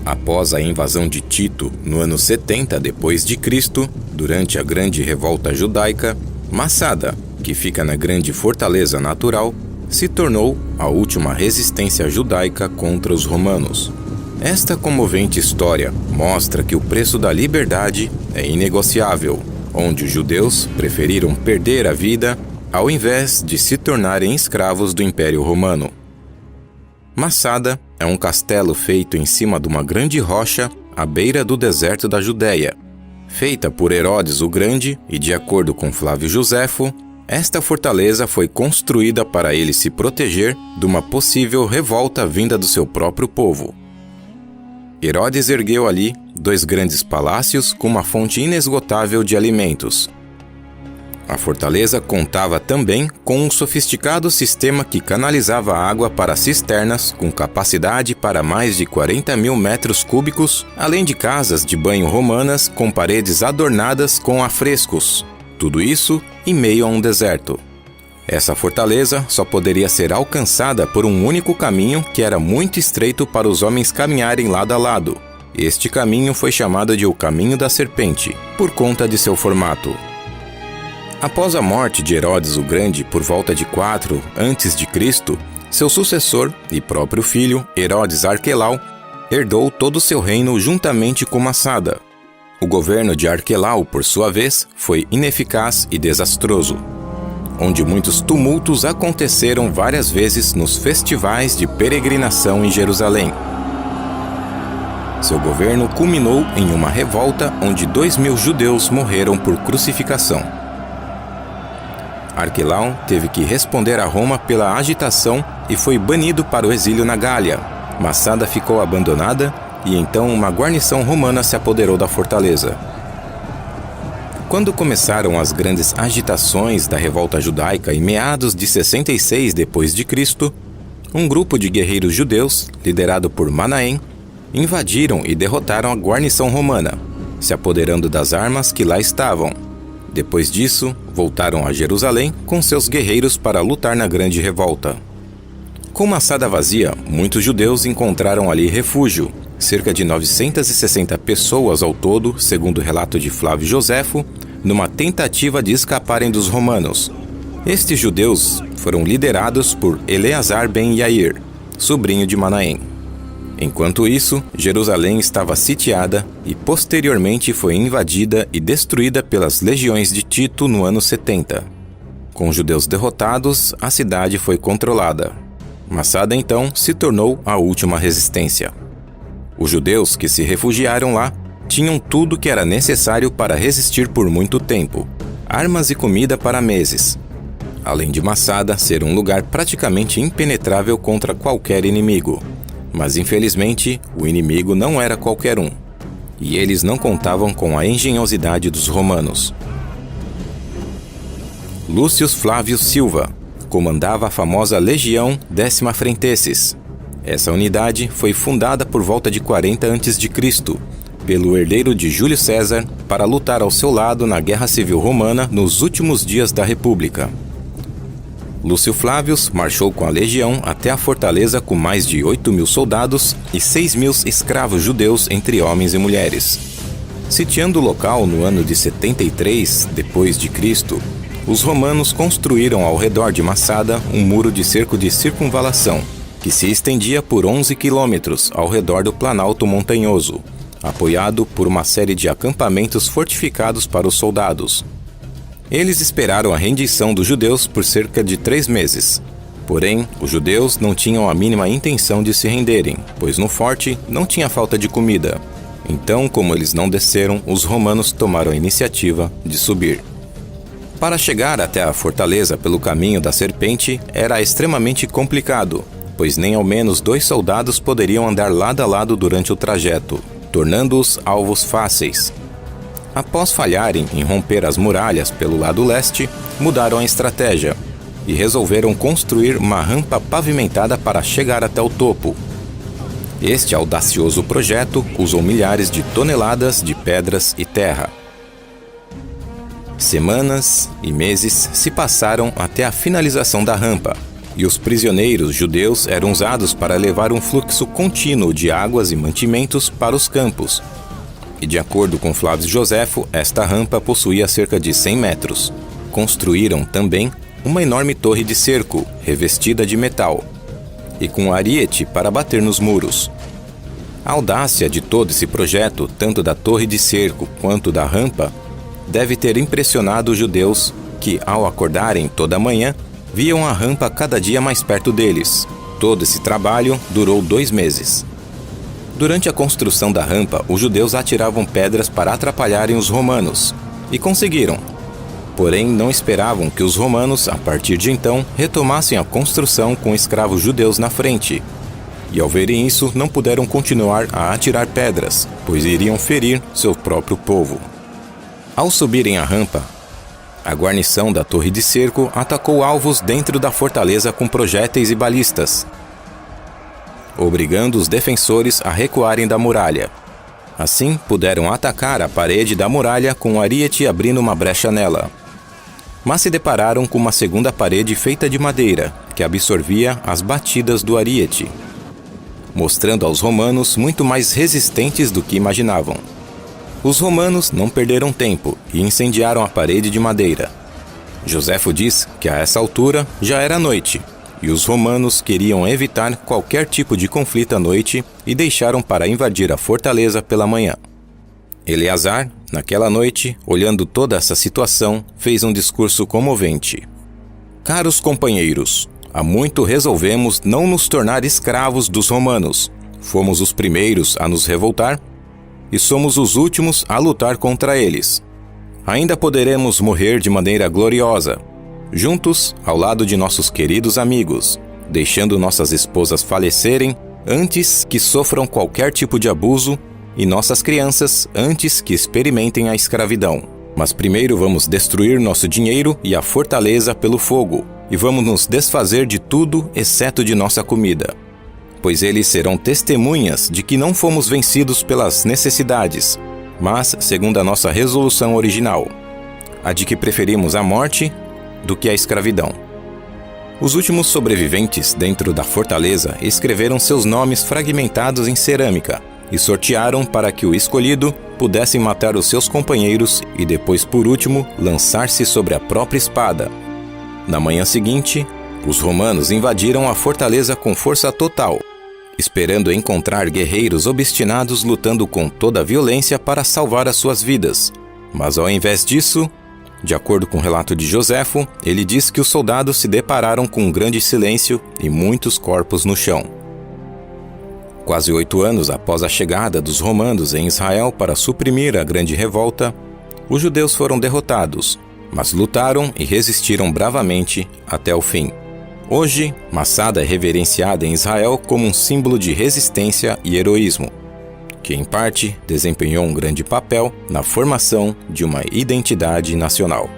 Após a invasão de Tito no ano 70 d.C., durante a Grande Revolta Judaica, Massada, que fica na Grande Fortaleza Natural, se tornou a última resistência judaica contra os romanos. Esta comovente história mostra que o preço da liberdade é inegociável, onde os judeus preferiram perder a vida ao invés de se tornarem escravos do Império Romano. Massada é um castelo feito em cima de uma grande rocha à beira do deserto da Judéia. Feita por Herodes o Grande e de acordo com Flávio Josefo, esta fortaleza foi construída para ele se proteger de uma possível revolta vinda do seu próprio povo. Herodes ergueu ali 2 grandes palácios com uma fonte inesgotável de alimentos. A fortaleza contava também com um sofisticado sistema que canalizava água para cisternas com capacidade para mais de 40 mil metros cúbicos, além de casas de banho romanas com paredes adornadas com afrescos. Tudo isso em meio a um deserto. Essa fortaleza só poderia ser alcançada por um único caminho que era muito estreito para os homens caminharem lado a lado. Este caminho foi chamado de o Caminho da Serpente, por conta de seu formato. Após a morte de Herodes o Grande por volta de 4 a.C., seu sucessor e próprio filho, Herodes Arquelau, herdou todo o seu reino juntamente com Massada. O governo de Arquelau, por sua vez, foi ineficaz e desastroso, onde muitos tumultos aconteceram várias vezes nos festivais de peregrinação em Jerusalém. Seu governo culminou em uma revolta onde 2.000 judeus morreram por crucificação. Arquelau teve que responder a Roma pela agitação e foi banido para o exílio na Gália. Massada ficou abandonada e então uma guarnição romana se apoderou da fortaleza. Quando começaram as grandes agitações da revolta judaica em meados de 66 d.C., um grupo de guerreiros judeus, liderado por Manaém, invadiram e derrotaram a guarnição romana, se apoderando das armas que lá estavam. Depois disso, voltaram a Jerusalém com seus guerreiros para lutar na grande revolta. Com Massada vazia, muitos judeus encontraram ali refúgio, cerca de 960 pessoas ao todo, segundo o relato de Flávio Josefo, numa tentativa de escaparem dos romanos. Estes judeus foram liderados por Eleazar ben Yair, sobrinho de Manaém. Enquanto isso, Jerusalém estava sitiada e posteriormente foi invadida e destruída pelas legiões de Tito no ano 70. Com os judeus derrotados, a cidade foi controlada. Massada então se tornou a última resistência. Os judeus que se refugiaram lá tinham tudo que era necessário para resistir por muito tempo: armas e comida para meses. Além de Massada ser um lugar praticamente impenetrável contra qualquer inimigo. Mas infelizmente, o inimigo não era qualquer um, e eles não contavam com a engenhosidade dos romanos. Lúcio Flávio Silva comandava a famosa Legião Décima Frenteses. Essa unidade foi fundada por volta de 40 a.C., pelo herdeiro de Júlio César, para lutar ao seu lado na Guerra Civil Romana nos últimos dias da República. Lúcio Flávio marchou com a legião até a fortaleza com mais de 8.000 soldados e 6.000 escravos judeus entre homens e mulheres. Sitiando o local no ano de 73 d.C., os romanos construíram ao redor de Massada um muro de cerco de circunvalação, que se estendia por 11 quilômetros ao redor do Planalto Montanhoso, apoiado por uma série de acampamentos fortificados para os soldados. Eles esperaram a rendição dos judeus por cerca de 3 meses. Porém, os judeus não tinham a mínima intenção de se renderem, pois no forte não tinha falta de comida. Então, como eles não desceram, os romanos tomaram a iniciativa de subir. Para chegar até a fortaleza pelo caminho da serpente era extremamente complicado, pois nem ao menos 2 soldados poderiam andar lado a lado durante o trajeto, tornando-os alvos fáceis. Após falharem em romper as muralhas pelo lado leste, mudaram a estratégia e resolveram construir uma rampa pavimentada para chegar até o topo. Este audacioso projeto usou milhares de toneladas de pedras e terra. Semanas e meses se passaram até a finalização da rampa, e os prisioneiros judeus eram usados para levar um fluxo contínuo de águas e mantimentos para os campos. E de acordo com Flávio Joséfo, esta rampa possuía cerca de 100 metros. Construíram também uma enorme torre de cerco, revestida de metal, e com ariete para bater nos muros. A audácia de todo esse projeto, tanto da torre de cerco quanto da rampa, deve ter impressionado os judeus que, ao acordarem toda manhã, viam a rampa cada dia mais perto deles. Todo esse trabalho durou 2 meses. Durante a construção da rampa, os judeus atiravam pedras para atrapalharem os romanos, e conseguiram. Porém, não esperavam que os romanos, a partir de então, retomassem a construção com escravos judeus na frente. E ao verem isso, não puderam continuar a atirar pedras, pois iriam ferir seu próprio povo. Ao subirem a rampa, a guarnição da torre de cerco atacou alvos dentro da fortaleza com projéteis e balistas, obrigando os defensores a recuarem da muralha. Assim, puderam atacar a parede da muralha com o ariete abrindo uma brecha nela. Mas se depararam com uma segunda parede feita de madeira, que absorvia as batidas do ariete, mostrando aos romanos muito mais resistentes do que imaginavam. Os romanos não perderam tempo e incendiaram a parede de madeira. Joséfo diz que a essa altura já era noite, e os romanos queriam evitar qualquer tipo de conflito à noite e deixaram para invadir a fortaleza pela manhã. Eleazar, naquela noite, olhando toda essa situação, fez um discurso comovente. Caros companheiros, há muito resolvemos não nos tornar escravos dos romanos. Fomos os primeiros a nos revoltar e somos os últimos a lutar contra eles. Ainda poderemos morrer de maneira gloriosa, juntos ao lado de nossos queridos amigos, deixando nossas esposas falecerem antes que sofram qualquer tipo de abuso e nossas crianças antes que experimentem a escravidão. Mas primeiro vamos destruir nosso dinheiro e a fortaleza pelo fogo, e vamos nos desfazer de tudo exceto de nossa comida, pois eles serão testemunhas de que não fomos vencidos pelas necessidades, mas segundo a nossa resolução original, a de que preferimos a morte do que a escravidão. Os últimos sobreviventes dentro da fortaleza escreveram seus nomes fragmentados em cerâmica e sortearam para que o escolhido pudesse matar os seus companheiros e depois, por último, lançar-se sobre a própria espada. Na manhã seguinte, os romanos invadiram a fortaleza com força total, esperando encontrar guerreiros obstinados lutando com toda a violência para salvar as suas vidas. Mas ao invés disso, de acordo com o relato de Joséfo, ele diz que os soldados se depararam com um grande silêncio e muitos corpos no chão. Quase 8 anos após a chegada dos romanos em Israel para suprimir a grande revolta, os judeus foram derrotados, mas lutaram e resistiram bravamente até o fim. Hoje, Massada é reverenciada em Israel como um símbolo de resistência e heroísmo, que em parte desempenhou um grande papel na formação de uma identidade nacional.